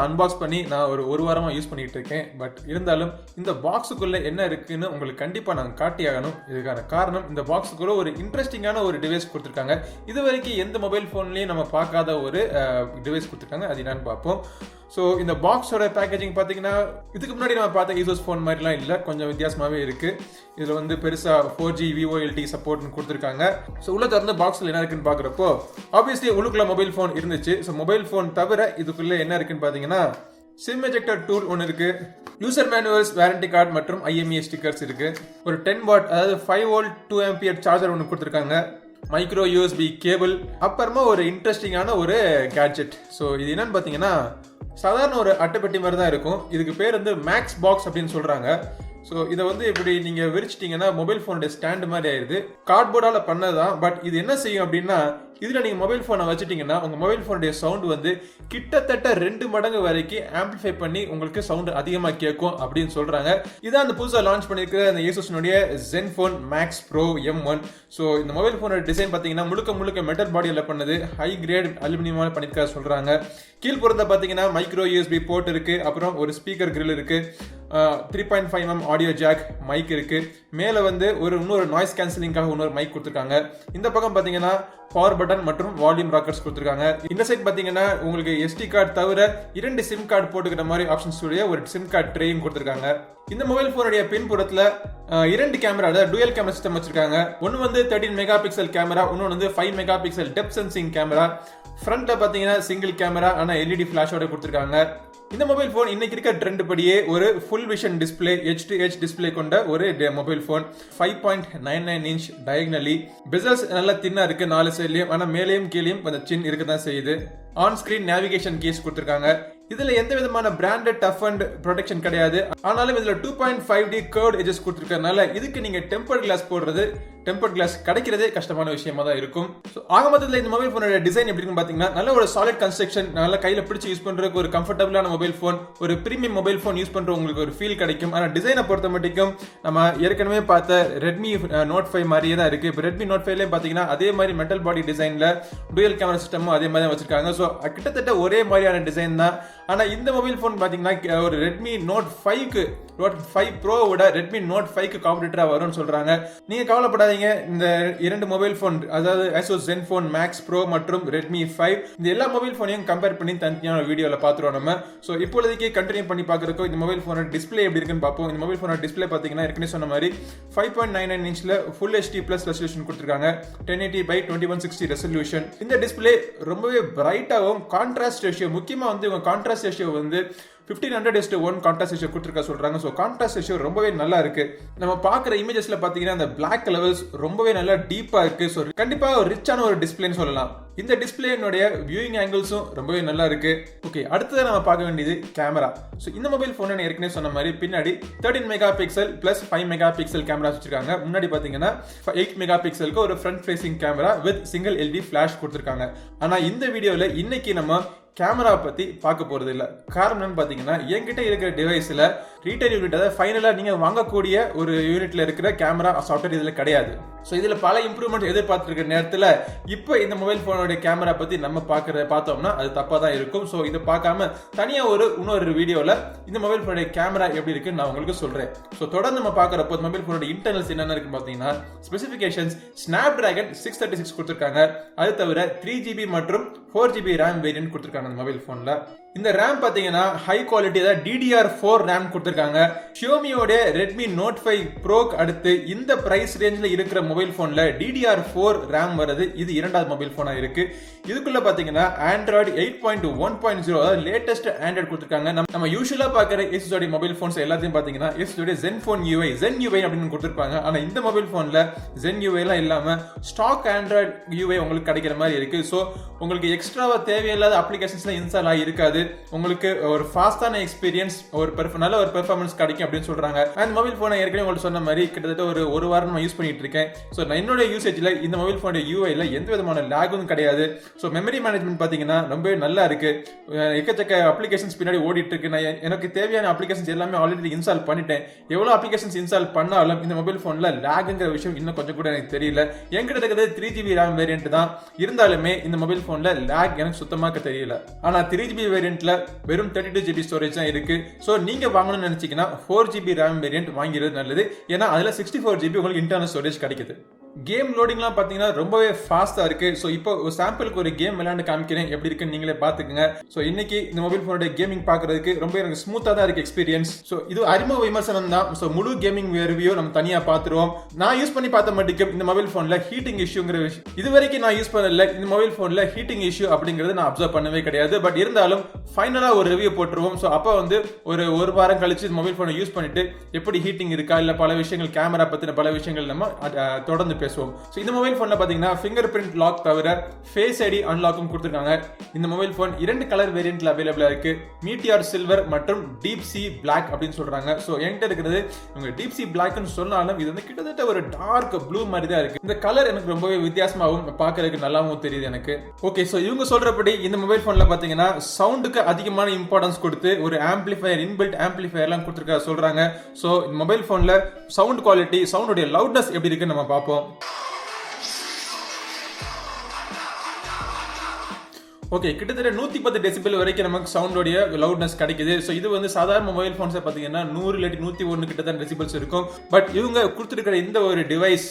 Unbox பண்ணி நான் ஒரு வாரமா யூஸ் பண்ணிட்டு இருக்கேன். பட் இருந்தாலும் இந்த பாக்ஸுக்குள்ள என்ன இருக்குன்னு உங்களுக்கு கண்டிப்பா நான் காட்டியாகணும். இதுக்கான காரணம் இந்த பாக்ஸுக்குள்ள ஒரு இன்ட்ரெஸ்டிங்கான ஒரு டிவைஸ் கொடுத்துருக்காங்க. இது வரைக்கும் எந்த மொபைல் போன்லயும் நம்ம பார்க்காத ஒரு டிவைஸ் கொடுத்துருக்காங்க. அது என்னன்னு பார்ப்போம். ஸோ இந்த பாக்ஸோட பேக்கேஜிங் பார்த்தீங்கன்னா இதுக்கு முன்னாடி நம்ம பார்த்த Asus ஃபோன் மாதிரிலாம் இல்லை, கொஞ்சம் வித்தியாசமாகவே இருக்கு. இதில் வந்து பெருசாக 4G VoLTE சப்போர்ட்னு கொடுத்துருக்காங்க. ஸோ உள்ள திறந்த பாக்ஸில் என்ன இருக்குன்னு பார்க்குறப்போ ஆப்வியஸ்லி உள்ளுக்குள்ள மொபைல் ஃபோன் இருந்துச்சு. ஸோ மொபைல் ஃபோன் தவிர இதுக்குள்ள என்ன இருக்குன்னு பார்த்தீங்கன்னா சிம் எஜெக்டர் டூல் ஒன்று இருக்கு, யூசர் மேனுவல்ஸ், வாரண்டி கார்டு மற்றும் IMEI ஸ்டிக்கர்ஸ் இருக்கு. ஒரு 10 வாட் அதாவது 5 வோல்ட் 2 ஆம்பியர் சார்ஜர் ஒன்று கொடுத்துருக்காங்க, மைக்ரோ USB கேபிள், அப்புறமா ஒரு இன்ட்ரெஸ்டிங்கான ஒரு கேட்ஜெட். ஸோ இது என்னன்னு பார்த்தீங்கன்னா சாதாரண ஒரு அட்டைப்பெட்டி மாதிரி தான் இருக்கும். இதுக்கு பேர் வந்து மேக்ஸ் பாக்ஸ் அப்படின்னு சொல்றாங்க. ஸோ இதை வந்து இப்படி நீங்கள் விரிச்சிட்டிங்கன்னா மொபைல் ஃபோனுடைய ஸ்டாண்டு மாதிரி ஆயிடுது. கார்ட்போர்டால் பண்ணதான். பட் இது என்ன செய்யும் அப்படின்னா இதில் நீங்கள் மொபைல் ஃபோனை வச்சுட்டிங்கன்னா உங்கள் மொபைல் ஃபோனுடைய சவுண்டு வந்து கிட்டத்தட்ட 2 மடங்கு வரைக்கும் ஆம்பிளிஃபை பண்ணி உங்களுக்கு சவுண்டு அதிகமாக கேட்கும் அப்படின்னு சொல்கிறாங்க. இதான் அந்த புதுசாக லான்ச் பண்ணியிருக்கிற அந்த Asusனுடைய Zenfone Max Pro M1. So இந்த மொபைல் ஃபோனோட டிசைன் பார்த்தீங்கன்னா முழுக்க மெட்டல் பாடியில் பண்ணது, ஹை கிரேட் அலுமினியமாக பண்ணியிருக்கா சொல்கிறாங்க. கீழ்ப்புறத்தை பார்த்தீங்கன்னா மைக்ரோ USB போர்ட் இருக்குது, அப்புறம் ஒரு ஸ்பீக்கர் கிரில் இருக்குது, 3.5mm ஆடியோ ஜாக் மைக் இருக்கு. மேலே வந்து இன்னொரு நாய்ஸ் கேன்சலிங்காக இன்னொரு மைக் கொடுத்துருக்காங்க. இந்த பக்கம் பார்த்தீங்கன்னா பவர் பட்டன் மற்றும் வால்யூம் ராக்கர்ஸ் கொடுத்துருக்காங்க. இந்த சைட் பார்த்தீங்கன்னா உங்களுக்கு SD கார்டு தவிர 2 சிம் கார்டு போட்டுக்கிற மாதிரி ஆப்ஷன்ஸ் உடைய ஒரு சிம் கார்டு ட்ரேயும் கொடுத்துருக்காங்க. இந்த மொபைல் போனுடைய பின்புறத்துல 2 கேமரா, அதாவது டூயல் கேமரா சிஸ்டம் வச்சிருக்காங்க. ஒன்னு வந்து 13 மெகா பிக்சல் கேமரா, இன்னொன்று வந்து 5 mega pixel depth sensing camera. ஃப்ரண்ட்ல பாத்தீங்கன்னா சிங்கிள் கேமரா, ஆனா LED ஃபிளாஷோட கொடுத்துருக்காங்க. இந்த மொபைல் போன் இன்னைக்கு இருக்க ட்ரெண்ட் படியே ஒரு full vision display, H2H display கொண்ட ஒரு mobile phone. 5.99 inch diagonally, Bessel's நல்லா தின்னா இருக்கு 4 சைட்லயும், ஆனா மேலேயும் கீழேயும் கொஞ்சம் சின் இருக்கதான் செய்யுது. ஆன் ஸ்கிரீன் நேவிகேஷன் கீஸ் கொடுத்துருக்காங்க. இதுல எந்த விதமான பிராண்டட் டஃப் அண்ட் ப்ரொடெக்ஷன் கிடையாது. ஆனாலும் இதுல 2.5D கர்வ்ட் எட்ஜஸ் கொடுத்துருக்கறனால இதுக்கு நீங்க டெம்பர்ட் கிளாஸ் போடுறது, டெம்பர்ட் கிளாஸ் கிடைக்கிறதே கஷ்டமான விஷயமா தான் இருக்கும். ஆக மொத்தத்தில் இந்த மொபைல் போனோட டிசைன் எப்படி இருக்குன்னு பாத்தீங்கன்னா நல்ல ஒரு சாலிட் கன்ஸ்ட்ரக்ஷன், நல்லா கையில பிடிச்சி யூஸ் பண்றதுக்கு ஒரு கம்ஃபர்டபுளான மொபைல் போன், ஒரு பிரீமியம் மொபைல் போன் யூஸ் பண்ற உங்களுக்கு ஒரு ஃபீல் கிடைக்கும். ஆனா டிசைனை பொறுத்த மட்டும் நம்ம ஏற்கனவே பார்த்த Redmi Note 5 மாதிரியே தான் இருக்கு. இப்போ Redmi Note 5 பாத்தீங்கன்னா அதே மாதிரி மெட்டல் பாடி டிசைன்ல டூயல் கேமரா சிஸ்டமும் அதே மாதிரி தான் வச்சிருக்காங்க. ஸோ கிட்டத்தட்ட ஒரே மாதிரியான டிசைன் தான். ஆனா இந்த மொபைல் போன் பாத்தீங்கன்னா ஒரு Redmi Note 5 Pro விட Redmi Note 5 காம்படிட்டரா வரும்னு சொல்றாங்க. நீங்க கவலைப்படாதீங்க. இந்த 2 மொபைல் போன், அதாவது Asus Zenfone Max Pro மற்றும் Redmi 5, இந்த எல்லா மொபைல் போனையும் கம்பேர் பண்ணி தனியான வீடியோல பாத்துறோம் நம்ம. சோ இப்போதைக்கு கண்டினியூ பண்ணி பாக்குறதுக்கு இந்த மொபைல் போனோட டிஸ்பிளே எப்படி இருக்குன்னு பார்ப்போம். இந்த மொபைல் போனோட டிஸ்பிளே பாத்தீங்கன்னா ஏற்கனவே சொன்ன மாதிரி 5.99 இன்ச்ல ஃபுல் HD பிளஸ் ரெசல்யூஷன் கொடுத்திருக்காங்க. 1080x2160 resolution. இந்த டிஸ்பிளே ரொம்பவே பிரைட்டாகவும் கான்ட்ராஸ்ட் ரேஷியோ, முக்கியமா வந்து இவங்க கான்ட்ராஸ்ட் ரேஷியோ வந்து 1500:1 கான்ட்ராஸ்ட் ரேஷியோ கொடுத்திருக்கா சொல்றாங்க. சோ கான்ட்ராஸ்ட் ரேஷியோ ரொம்பவே நல்லா இருக்கு. நம்ம பாக்குற இமேஜஸ்ல பாத்தீங்கன்னா அந்த பிளாக் லெவல்ஸ் ரொம்பவே நல்லா டீப்பா இருக்கு. சோ கண்டிப்பா ஒரு ரிச்சான ஒரு டிஸ்பிளேன்னு சொல்லலாம். இந்த டிஸ்பிளேனுடைய வியூயிங் ஆங்கிள்ஸும் ரொம்பவே நல்லா இருக்கு. ஓகே, அடுத்தது நம்ம பார்க்க வேண்டியது கேமரா. ஸோ இந்த மொபைல் போன் ஏற்கனவே சொன்ன மாதிரி பின்னாடி 13 mega pixel plus 5 mega pixel camera வச்சிருக்காங்க. முன்னாடி பாத்தீங்கன்னா 8 மெகா பிக்சலுக்கு ஒரு front facing camera with single LED flash கொடுத்திருக்காங்க. ஆனா இந்த வீடியோல இன்னைக்கு நம்ம கேமரா பத்தி பார்க்க போறது இல்ல. காரணம் பாத்தீங்கன்னா என்கிட்ட இருக்கிற டிவைஸ்ல ரீட்டைல் யூனிட், அதாவது ஃபைனலா நீங்க வாங்கக்கூடிய ஒரு யூனிட்ல இருக்கிற கேமரா சாஃப்ட்வேர் இதுல கிடையாது. ஸோ இதுல பல இம்ப்ரூவ்மெண்ட் எதிர்பார்த்துருக்க நேரத்துல இப்போ இந்த மொபைல் போனோட கேமரா பத்தி நம்ம பார்த்தோம்னா அது தப்பா தான் இருக்கும். ஸோ இதை பார்க்காம தனியா இன்னொரு வீடியோல இந்த மொபைல் போனோட கேமரா எப்படி இருக்குன்னு நான் உங்களுக்கு சொல்றேன். ஸோ தொடர்ந்து நம்ம பார்க்கறப்போ மொபைல் போனோட இன்டர்னல்ஸ் என்னென்ன இருக்கு பாத்தீங்கன்னா ஸ்பெசிபிகேஷன்ஸ் Snapdragon 636 கொடுத்திருக்காங்க. அது தவிர 3GB மற்றும் 4GB RAM வேரியன்ட் கொடுத்திருக்காங்க இந்த மொபைல் போன்ல. இந்த RAM பாத்தீங்கன்னா ஹை குவாலிட்டி, அதாவது DDR4 RAM கொடுத்திருக்காங்க. Xiaomiயோட Redmi Note 5 Pro அடுத்து இந்த பிரைஸ் ரேஞ்சில இருக்கிற மொபைல் போன்ல DDR4 RAM வருது. இது இரண்டாவது மொபைல் போனா இருக்கு. இதுக்குள்ள பாத்தீங்கன்னா Android 8.1.0, அதாவது லேட்டஸ்ட் Android கொடுத்திருக்காங்க. நம்ம யூசுவலா பாக்குற Asus மொபைல் போன்ஸ் எல்லாத்தையும் பாத்தீங்கன்னா Asus Zenfone UI, Zen UI அப்படின்னு கொடுத்திருப்பாங்க. ஆனா இந்த மொபைல் போன்ல Zen UI எல்லாம் இல்லாம ஸ்டாக் Android UI உங்களுக்கு கிடைக்கிற மாதிரி இருக்கு. சோ உங்களுக்கு எக்ஸ்ட்ராவா தேவையில்லாத அப்ளிகேஷன்ஸ்லாம் இன்ஸ்டால் ஆகி இருக்காது. உங்களுக்கு ஒரு ஃபாஸ்டான எக்ஸ்பீரியன்ஸ், நல்ல ஒரு பெர்ஃபார்மன்ஸ் கிடைக்கும் அப்படின்னு சொல்றாங்க. அந்த மொபைல் போனை ஏற்கனவே உங்களுக்கு சொன்ன மாதிரி கிட்டத்தட்ட ஒரு வாரம் நான் யூஸ் பண்ணிட்டு இருக்கேன். ஸோ நான் என்னோட யூசேஜ்ல இந்த மொபைல் போனோட யூஐல எந்த விதமான லேகும் கிடையாது. ஸோ மெமரி மேனேஜ்மெண்ட் பாத்தீங்கன்னா ரொம்பவே நல்லா இருக்கு. எக்கச்சக்க அப்ளிகேஷன்ஸ் பின்னாடி ஓடிட்டு இருக்கு. நான் எனக்கு தேவையான அப்ளிகேஷன்ஸ் எல்லாமே ஆல்ரெடி இன்ஸ்டால் பண்ணிட்டேன். எவ்வளவு அப்ளிகேஷன்ஸ் இன்ஸ்டால் பண்ணாலும் இந்த மொபைல் போன்ல லேகுங்கிற விஷயம் இன்னும் கொஞ்சம் கூட எனக்கு தெரியல. என்கிட்ட இருக்கிறது 3GB RAM வேரியன்ட் தான். இருந்தாலுமே இந்த மொபைல் போன்ல லேக் எனக்கு சுத்தமாக தெரியல. ஆனா 3GB வேரியன்ட் வேரியன்ட்ல வெறும் 32GB ஸ்டோரேஜ் தான் இருக்கு. ஸோ நீங்க வாங்கணும்னு நினைச்சீங்கன்னா 4GB RAM வேரியன்ட் வாங்கிறது நல்லது. ஏன்னா அதுல 64GB உங்களுக்கு இன்டர்னல் ஸ்டோரேஜ் கிடைக்குது. கேம் லோடிங்லாம் பார்த்தீங்கன்னா ரொம்பவே ஃபாஸ்ட்டாக இருக்கு. ஸோ இப்போ ஒரு சாம்பிளுக்கு ஒரு கேம் விளையாண்டு காமிக்கிறேன், எப்படி இருக்குன்னு நீங்களே பார்த்துக்குங்க. ஸோ இன்னைக்கு இந்த மொபைல் ஃபோனோட கேமிங் பார்க்கறதுக்கு ரொம்ப எனக்கு ஸ்மூத்தாக தான் இருக்கு எக்ஸ்பீரியன்ஸ். ஸோ இது அறிமுக விமர்சனம் தான். ஸோ முழு கேமிங் ரிவ்யூ நம்ம தனியாக பார்த்துருவோம். நான் யூஸ் பண்ணி பார்த்த மட்டும் இந்த மொபைல் ஃபோனில் ஹீட்டிங் இஷ்யூங்கிற விஷயம் இது வரைக்கும் நான் யூஸ் பண்ணல. இந்த மொபைல் ஃபோனில் ஹீட்டிங் இஷ்யூ அப்படிங்கிறது நான் அப்சர்வ் பண்ணவே கிடையாது. பட் இருந்தாலும் ஃபைனலாக ஒரு ரிவ்யூ போட்டுருவோம். ஸோ அப்போ வந்து ஒரு வாரம் கழிச்சு இந்த மொபைல் ஃபோனை யூஸ் பண்ணிட்டு எப்படி ஹீட்டிங் இருக்கா இல்லை பல விஷயங்கள் கேமரா பற்றின பல விஷயங்கள் நம்ம தொடர்ந்து பேசுவோம். ஸோ இந்த மொபைல் ஃபோனில் பார்த்தீங்கன்னா ஃபிங்கர் பிரிண்ட் லாக் தவிர ஃபேஸ் ஐடி அன்லாக்கும் கொடுத்துருக்காங்க. இந்த மொபைல் ஃபோன் 2 கலர் வேரியன்ட்ல அவைலபிளா இருக்கு. மீட்டியார் சில்வர் மற்றும் டீப் சி பிளாக் அப்படின்னு சொல்றாங்க. ஸோ என்கிட்ட இருக்கிறது இவங்க டீப் சி பிளாக்னு சொன்னாலும் இது வந்து கிட்டத்தட்ட ஒரு டார்க் ப்ளூ மாதிரி தான் இருக்கு. இந்த கலர் எனக்கு ரொம்பவே வித்தியாசமாகவும் பார்க்கறதுக்கு நல்லாவும் தெரியுது எனக்கு. ஓகே, ஸோ இவங்க சொல்றபடி இந்த மொபைல் ஃபோனில் பார்த்தீங்கன்னா சவுண்டுக்கு அதிகமான இம்பார்ட்டன்ஸ் கொடுத்து ஒரு ஆம்பிளிஃபயர் இன்பில்ட் ஆம்பிளிஃபயர்லாம் கொடுத்துருக்கா சொல்றாங்க. ஸோ இந்த மொபைல் ஃபோனில் சவுண்ட் குவாலிட்டி சவுண்டுடைய லவுட்னஸ் எப்படி இருக்குன்னு நம்ம பார்ப்போம். ஓகே, கிட்டத்தட்ட 110 டெசிபிள் வரைக்கும் நமக்கு சவுண்டோடைய லவுட்னஸ் கிடைக்குது. ஸோ இது வந்து சாதாரண மொபைல் ஃபோன்ஸை பார்த்தீங்கன்னா 100 இல்லாட்டி 101 கிட்ட தான் டெசிபிள்ஸ் இருக்கும். பட் இவங்க கொடுத்துருக்கிற இந்த ஒரு டிவைஸ்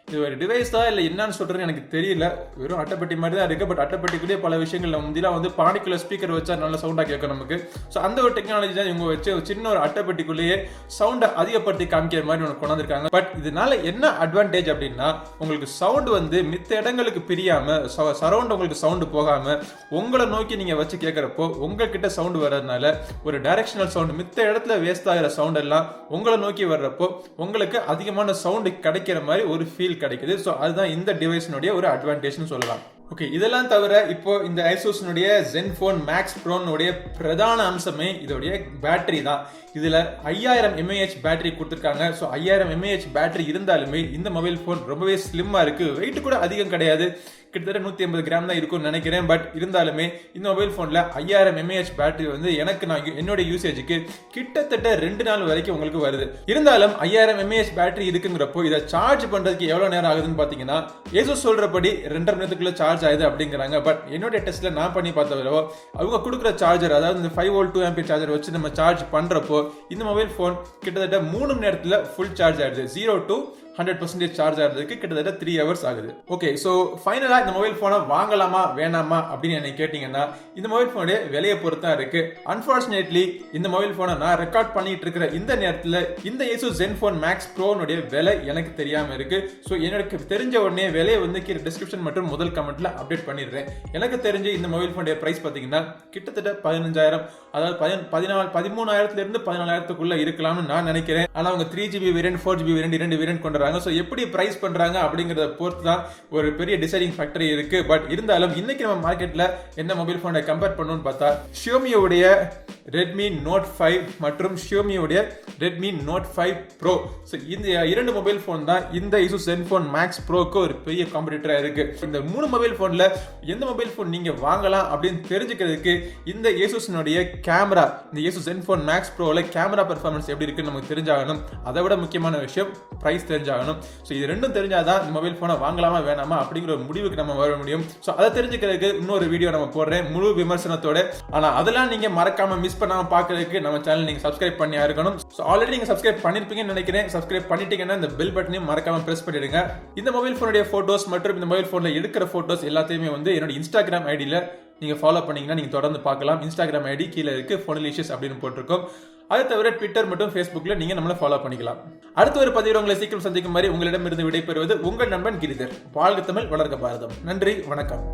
இது ஒரு டிவைஸ் தான் இல்லை என்னன்னு சொல்றதுன்னு எனக்கு தெரியல. வெறும் அட்டைப்பட்டி மாதிரி தான் இருக்கு. பட் அட்டைப்பட்டிக்குள்ளேயே பல விஷயங்கள் முந்திலாம் வந்து பாடிக்குள்ள ஸ்பீக்கர் வச்சா நல்ல சவுண்டாக கேட்கும் நமக்கு. ஸோ அந்த ஒரு டெக்னாலஜி தான் இவங்க வச்சு ஒரு சின்ன ஒரு அட்டைப்பட்டிக்குள்ளேயே சவுண்டை அதிகப்படுத்தி காமிக்கிற மாதிரி ஒன்று கொண்டாந்துருக்காங்க. பட் இதனால என்ன அட்வான்டேஜ் அப்படின்னா உங்களுக்கு சவுண்ட் வந்து மித்த இடங்களுக்கு பிரியாம சரௌண்ட் உங்களுக்கு சவுண்டு போகாம உங்களை நோக்கி நீங்க வச்சு கேட்கறப்போ உங்ககிட்ட சவுண்ட் வர்றதுனால ஒரு டைரக்ஷனல் சவுண்ட் மித்த இடத்துல வேஸ்ட் ஆகிற சவுண்ட் எல்லாம் உங்களை நோக்கி வர்றப்போ உங்களுக்கு அதிகமான சவுண்ட் கிடைக்கிற மாதிரி ஒரு ஃபீல் கிடைக்குது. சோ அதுதான் இந்த டிவைஸ்னுடைய ஒரு அட்வான்டேஜ்னு சொல்லலாம். ஓகே, இதெல்லாம் தவிர இப்போ இந்த Asusனுடைய Zenfone Max Proனுடைய பிரதான அம்சமே இதோடைய பேட்டரி தான். இதுல 5000 mAh பேட்டரி கொடுத்துருக்காங்க. ஸோ 5000 mAh பேட்டரி இருந்தாலுமே இந்த மொபைல் ஃபோன் ரொம்பவே ஸ்லிம்மா இருக்கு. வெயிட் கூட அதிகம் கிடையாது, கிட்டத்தட்ட 180 கிராம் தான் இருக்கும்னு நினைக்கிறேன். பட் இருந்தாலுமே இந்த மொபைல் ஃபோனில் 5000 mAh பேட்டரி வந்து எனக்கு நான் என்னோட யூசேஜுக்கு கிட்டத்தட்ட 2 நாள் வரைக்கும் உங்களுக்கு வருது. இருந்தாலும் 5000 mAh பேட்டரி இருக்குங்கிறப்போ இதை சார்ஜ் பண்றதுக்கு எவ்வளவு நேரம் ஆகுதுன்னு பாத்தீங்கன்னா Asus சொல்றபடி 2.5 நிமிஷத்துக்குள்ள சார்ஜ் ஆகுது அப்படிங்கிறாங்க. பட் என்னோட டெஸ்ட்ல நான் பண்ணி பார்த்தவரோ அவங்க கொடுக்குற சார்ஜர், அதாவது இந்த 5V 2A சார்ஜர் வச்சு நம்ம சார்ஜ் பண்றப்போ இந்த மொபைல் ஃபோன் கிட்டத்தட்ட 3 மணி நேரத்தில் ஃபுல் சார்ஜ் ஆயிடுது. 0 to 100% சார்ஜ் ஆகிறதுக்கு கிட்டத்தட்ட 3 hours ஆகுது. ஓகே, ஸோ ஃபைனலா இந்த மொபைல் போனை வாங்கலாமா வேணாமா அப்படின்னு என்ன கேட்டீங்கன்னா இந்த மொபைல் போனுடைய விலையை பொறுத்தா இருக்கு. அன்பார்ச்சுனேட்லி இந்த மொபைல் போனை நான் ரெக்கார்ட் பண்ணிட்டு இருக்கிற இந்த நேரத்தில் இந்த Asus Zenfone Max Proனுடைய விலை எனக்கு தெரியாம இருக்கு. ஸோ எனக்கு தெரிஞ்ச உடனே விலையை வந்து கீழே டிஸ்கிரிப்ஷன் மற்றும் முதல் கமெண்ட்ல அப்டேட் பண்ணிடுறேன். எனக்கு தெரிஞ்சு இந்த மொபைல் போனுடைய பிரைஸ் பார்த்தீங்கன்னா கிட்டத்தட்ட 15,000, அதாவது 13,000 14,000 இருக்கலாம்னு நான் நினைக்கிறேன். ஆனா அவங்க 3GB variant 4GB variant 2 variant கொண்டு சோ எப்படி பிரைஸ் பண்றாங்க அப்படிங்கறத பொறுத்து தான் ஒரு பெரிய டிசைடிங் ஃபேக்டர் இருக்கு. பட் இருந்தாலும் இன்னைக்கு நம்ம மார்க்கெட்ல என்ன மொபைல் போனை கம்பேர் பண்ணணும்னு பார்த்தா Xiaomi உடைய Redmi Note 5 மற்றும் Xiaomi உடைய Redmi Note 5 Pro. சோ இந்த இரண்டு மொபைல் போன் தான் இந்த Asus Zenfone Max Proக்கு ஒரு பெரிய காம்படிட்டரா இருக்கு. இந்த மூணு மொபைல் போன்ல எந்த மொபைல் போன் நீங்க வாங்கலாம் அப்படின்னு தெரிஞ்சுக்கிறதுக்கு இந்த Asusனுடைய கேமரா, இந்த Asus Zenfone Max Proல கேமரா பெர்ஃபார்மன்ஸ் எப்படி இருக்குன்னு நமக்கு தெரிஞ்சாகணும். அதை விட முக்கியமான விஷயம் பிரைஸ் தெரிஞ்சாகணும். சோ இது ரெண்டும் தெரிஞ்சாதான் இந்த மொபைல் போனை வாங்கலாமா வேணாமா அப்படிங்கிற ஒரு முடிவுக்கு நம்ம வர முடியும். சோ அதை தெரிஞ்சுக்கிறதுக்கு இன்னொரு வீடியோ நம்ம போடுறேன் முழு விமர்சனத்தோட. ஆனா அதெல்லாம் நீங்க மறக்காம மிஸ் பண்ணாம பார்க்கிறதுக்கு நம்ம சேனல் நீங்க சப்ஸ்கிரைப் பண்ணி இருக்கணும். சோ ஆல்ரெடி நீங்க சப்ஸ்கிரைப் பண்ணிருப்பீங்கன்னு நினைக்கிறேன். சப்ஸ்கிரைப் பண்ணிட்டீங்கன்னா இந்த பெல் பட்டனையும் மறக்காம பிரஸ் பண்ணிடுங்க. இந்த மொபைல் போனுடைய போட்டோஸ் மற்றும் இந்த மொபைல் போன்ல எடுக்கிற போட்டோஸ் எல்லாத்தையுமே வந்து என்னோட இன்ஸ்டாகிராம் ஐடியில நீங்க ஃபாலோ பண்ணீங்கன்னா நீங்க தொடர்ந்து பார்க்கலாம். இன்ஸ்டாகிராம் ஐடி கீழே இருக்கு, Phonelicious அப்படின்னு போட்டிருக்கோம். அது தவிர ட்விட்டர் மற்றும் ஃபேஸ்புக்ல நீங்க நம்மள ஃபாலோ பண்ணிக்கலாம். அடுத்த ஒரு பதிவில் உங்களை சீக்கிரம் சந்திக்கும் மாதிரி உங்களிடமிருந்து விடைபெறுவது உங்கள் நண்பன் கிரிதர். வாழ்க தமிழ், வளர்க பாரதம். நன்றி, வணக்கம்.